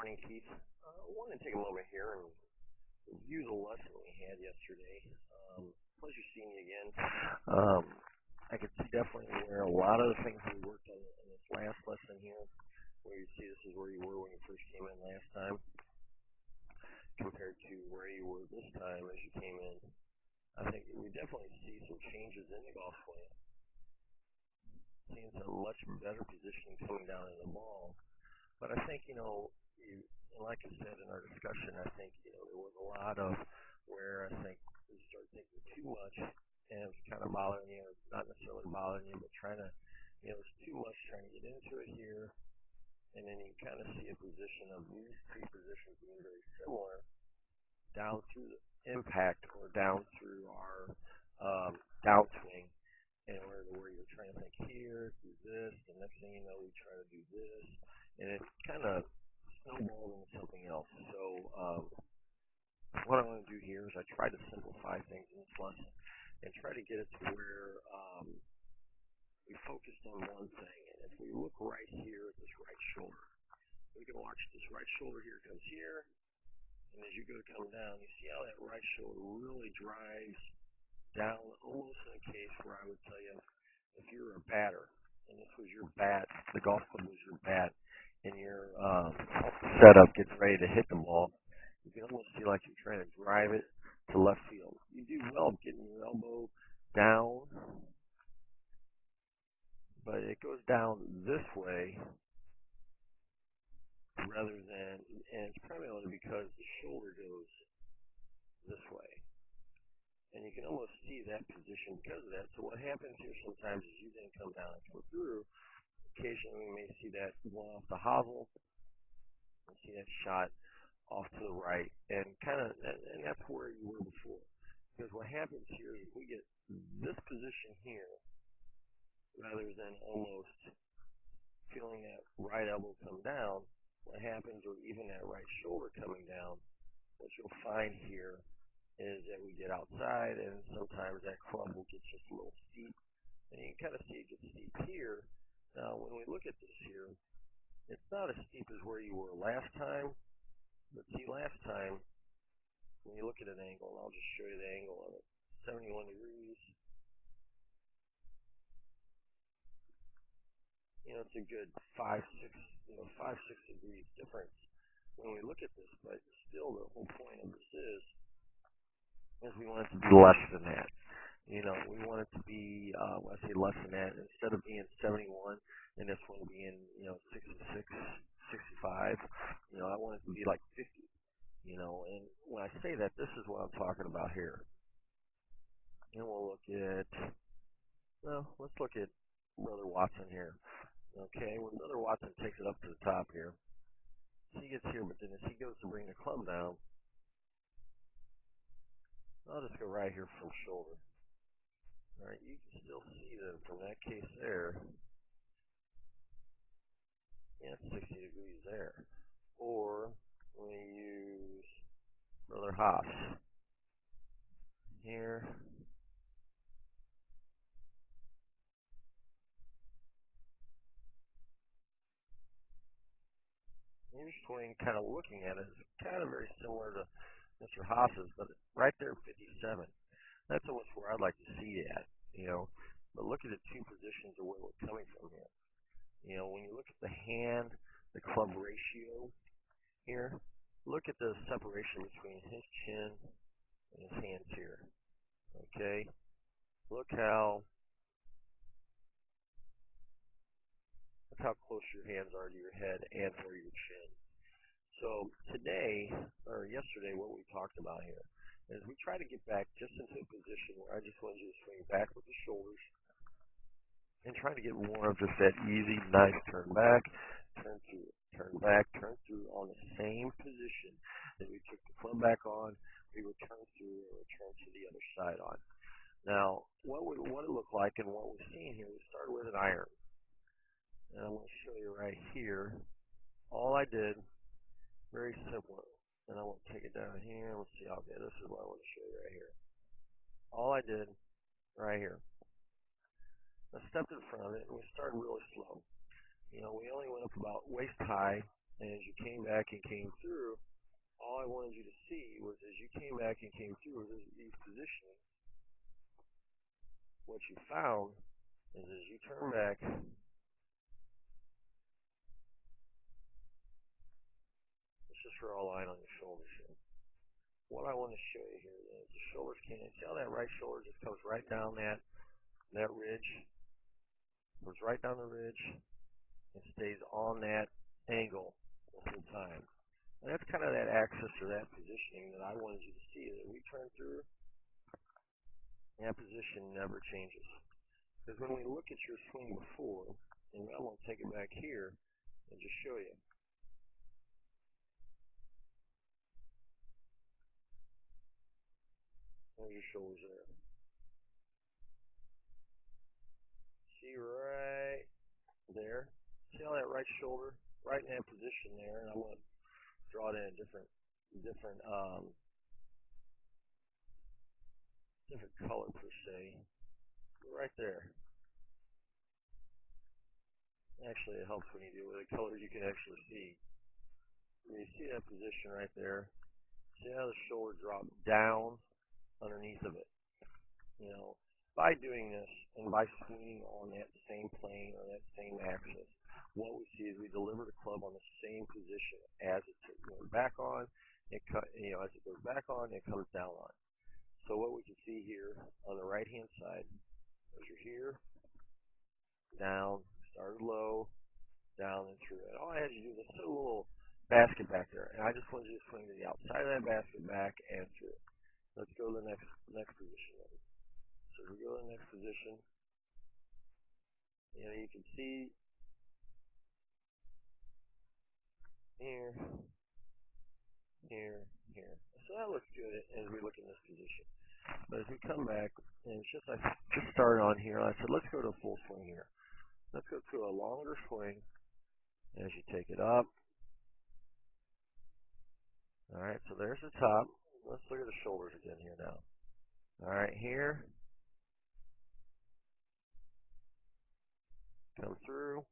morning, Keith. I wanted to take a moment here and review the lesson we had yesterday. Pleasure seeing you again. Um, I could see definitely where a lot of the things we worked on in this last lesson here, where you see this is where you were when you first came in last time, compared to where you were this time as you came in. I think we definitely see some changes in the golf swing, seeing some much better positioning coming down in the ball. But I think, like I said in our discussion, I think, there was a lot of where I think you start thinking too much and it's kind of bothering you, not necessarily bothering you, but trying to, it's too much trying to get into it here. And then you kind of see a position of these three positions being very similar down through the impact or down through our downswing. And where you're trying to think here, do this, the next thing you know, we try to do this, and it kind of snowballed into something else. So what I want to do here is I try to simplify things in this lesson and try to get it to where we focused on one thing. And if we look right here at this right shoulder, we can watch this right shoulder here comes here, and as you go to come down, you see how that right shoulder really drives down, almost in a case where I would tell you if you're a batter and this was your bat, the golf club was your bat, and your setup gets ready to hit the ball, you can almost feel like you're trying to drive it to left field. You do well getting your elbow down, but it goes down this way rather than, and it's primarily because the shoulder goes this way. And you can almost see that position because of that. So what happens here sometimes is you then come down and come through. Occasionally we may see that one off the hosel and see that shot off to the right, and and that's where you were before. Because what happens here is if we get this position here, rather than almost feeling that right elbow come down, what happens, or even that right shoulder coming down, what you'll find here is that we get outside, and sometimes that club will get just a little steep, and you can kind of see it gets steep here. Now, when we look at this here, it's not as steep as where you were last time, but see, last time, when you look at an angle, and I'll just show you the angle of it, 71 degrees, it's a good 5, 6 degrees difference when we look at this, but still the whole point of this is we want it to be less than that. We want it to be, when I say less than that, instead of being 71 and this one being, 66, 65, I want it to be like 50, and when I say that, this is what I'm talking about here. And we'll look at, let's look at Brother Watson here. Okay, when Brother Watson takes it up to the top here, he gets here, but then as he goes to bring the club down, I'll just go right here from shoulder. All right, you can still see that from that case there, it's 60 degrees there. Or we use Brother Haas here. Your swing, kind of looking at it, is kind of very similar to Mr. Haas's, but right there, 57. That's almost where I'd like to see it at, But look at the two positions of where we're coming from here. When you look at the hand, the club ratio here, look at the separation between his chin and his hands here. Okay? Look how close your hands are to your head and or your chin. So today, or yesterday, what we talked about here is we try to get back just into a position where I just wanted you to swing back with the shoulders and try to get more of just that easy, nice turn back, turn through, turn back, turn through on the same position that we took the club back on, we would turn through or return to the other side on. Now, what it look like and what we're seeing here, we started with an iron. And I'm going to show you right here. All I did, very simple, and I want to take it down here. Let's see how good. This is what I want to show you right here. All I did right here, I stepped in front of it, and we started really slow. We only went up about waist high And as you came back and came through, all I wanted you to see was as you came back and came through these positioning, what you found is as you turn back, let's just draw a line on your shoulders here. What I want to show you here is the shoulders can't, see how that right shoulder just comes right down that ridge, goes right down the ridge, and stays on that angle the whole time. And that's kind of that axis or that positioning that I wanted you to see, that we turn through, that position never changes. Because when we look at your swing before, and I'm going to take it back here and just show you. There's your shoulders there. See right there? See how that right shoulder, right in that position there, and I'm going to draw it in a different color per se. Right there. Actually, it helps when you do it with a color you can actually see. When you see that position right there, see how the shoulder drops down underneath of it. You know, by doing this and by swinging on that same plane or that same axis, what we see is we deliver the club on the same position as it goes back on. As it goes back on, it comes down on. So what we can see here on the right-hand side is you're here, down, started low, down and through it. All I had you do was put a little basket back there, and I just wanted you to swing to the outside of that basket back and through it. Let's go to the next position. So we go to the next position. You can see here, here, here. So that looks good as we look in this position. But as we come back, and it's just I just started on here, I said let's go to a full swing here. Let's go to a longer swing as you take it up. All right, so there's the top. Let's look at the shoulders again here now. All right, here. Come through.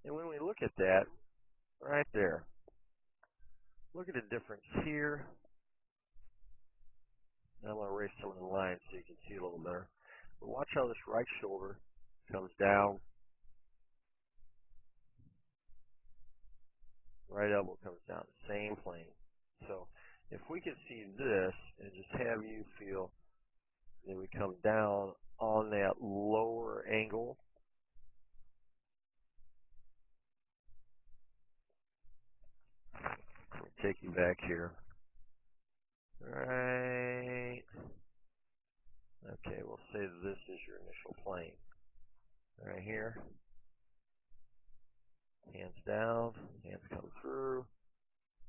And when we look at that, right there, look at the difference here. Now I'm going to erase some of the lines so you can see a little better. But watch how this right shoulder comes down. Right elbow comes down, same plane. So if we could see this and just have you feel that we come down on that lower angle. Let me take you back here. Right. Okay, we'll say this is your initial plane. Right here. Hands down, hands come through.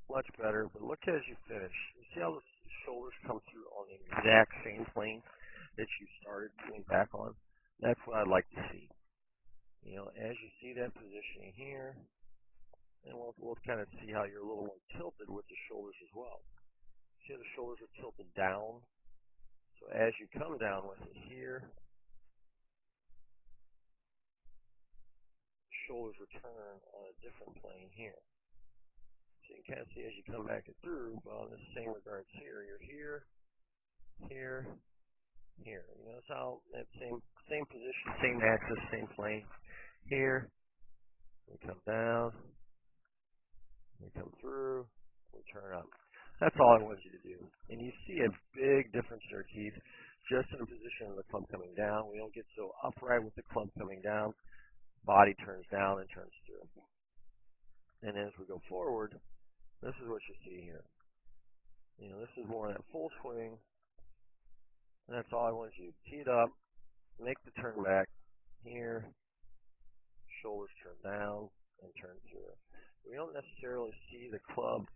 Much better, but look as you finish. You see how the shoulders come through on the exact same plane that you started going back on? That's what I'd like to see. As you see that positioning here, and we'll kind of see how you're a little more tilted with the shoulders as well. See how the shoulders are tilted down? So as you come down with it here, shoulders return on a different plane here. So you can kind of see as you come back and through, well, in the same regards here, you're here, here, here. You notice how that same position, same axis, same plane. Here, we come down, we come through, we turn up. That's all I want you to do. And you see a big difference there, Keith, just in the position of the club coming down. We don't get so upright with the club coming down. Body turns down and turns through. And as we go forward, this is what you see here. This is more of that full swing. And that's all I want you to tee it up, make the turn back here, shoulders turn down and turn through. We don't necessarily see the club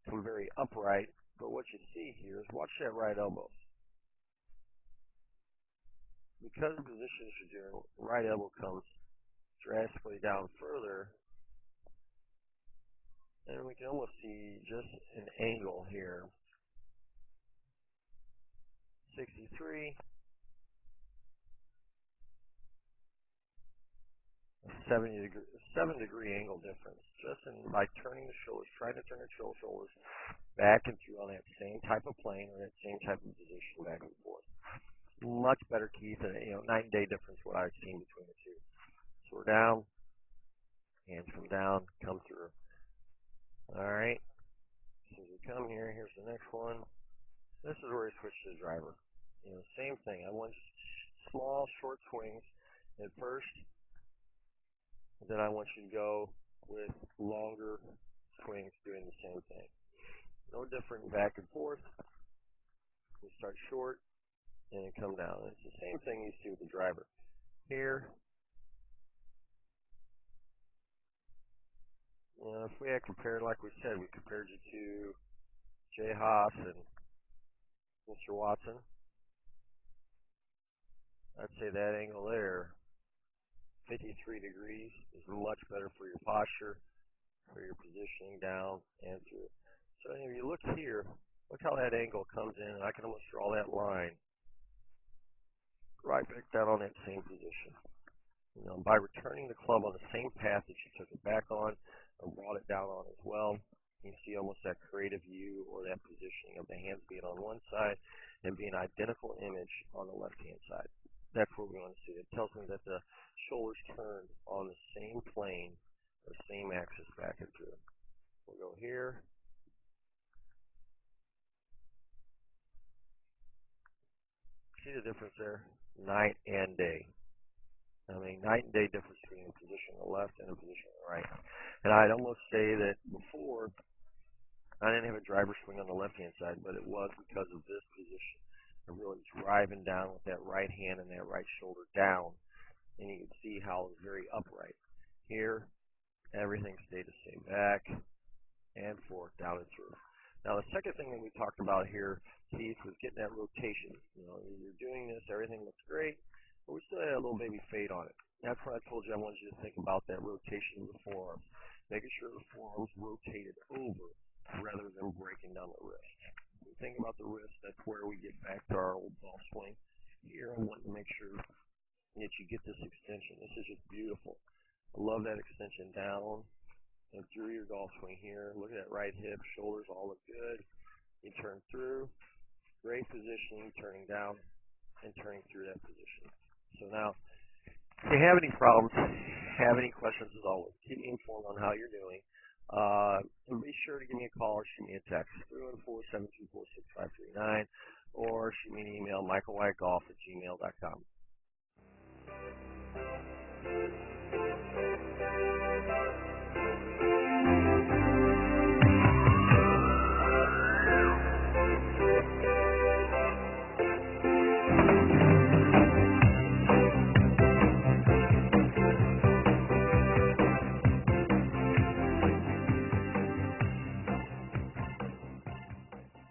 come very upright, but what you see here is watch that right elbow. Because the positions you're doing, right elbow comes drastically down further, and we can almost see just an angle here. 63, a 7 degree angle difference just by turning the shoulders, trying to turn the shoulders back and through on that same type of plane or that same type of position back and forth. Much better key than, night and day difference what I've seen between the two. So we're down, hands come down, come through. All right. So as we come here, here's the next one. This is where we switch to the driver. Same thing. I want small, short swings at first. Then I want you to go with longer swings doing the same thing. No different back and forth. You start short and then come down. It's the same thing you see with the driver. Here, if we had compared, like we said, we compared you to Jay Haas and Mr. Watson, I'd say that angle there, 53 degrees, is much better for your posture, for your positioning down and through. So if you look here, look how that angle comes in, and I can almost draw that line right back down on that same position. By returning the club on the same path that you took it back on or brought it down on as well, you see almost that creative view or that positioning of the hands being on one side and being an identical image on the left-hand side. That's what we want to see. It tells me that the shoulders turned on the same plane or same axis back and through. We'll go here. See the difference there? Night and day. Night and day difference between a position on the left and a position on the right. And I'd almost say that before, I didn't have a driver swing on the left-hand side, but it was because of this position. I'm really driving down with that right hand and that right shoulder down, and you can see how it's very upright. Here, everything stayed the same, back and forth, down and through. Now, the second thing that we talked about here, Keith, was getting that rotation. You're doing this, everything looks great, but we still had a little baby fade on it. That's what I told you. I wanted you to think about that rotation of the forearms, making sure the forearms rotated over rather than breaking down the wrist. When we think about the wrist, that's where we get back to our old golf swing. Here, I want to make sure that you get this extension. This is just beautiful. I love that extension down and through your golf swing here. Look at that right hip, shoulders all look good. You turn through, great positioning, turning down and turning through that position. So now, if you have any problems, have any questions, as always, keep me informed on how you're doing. And be sure to give me a call or shoot me a text, 314-724-6539, or shoot me an email, michaelwyattgolf@gmail.com.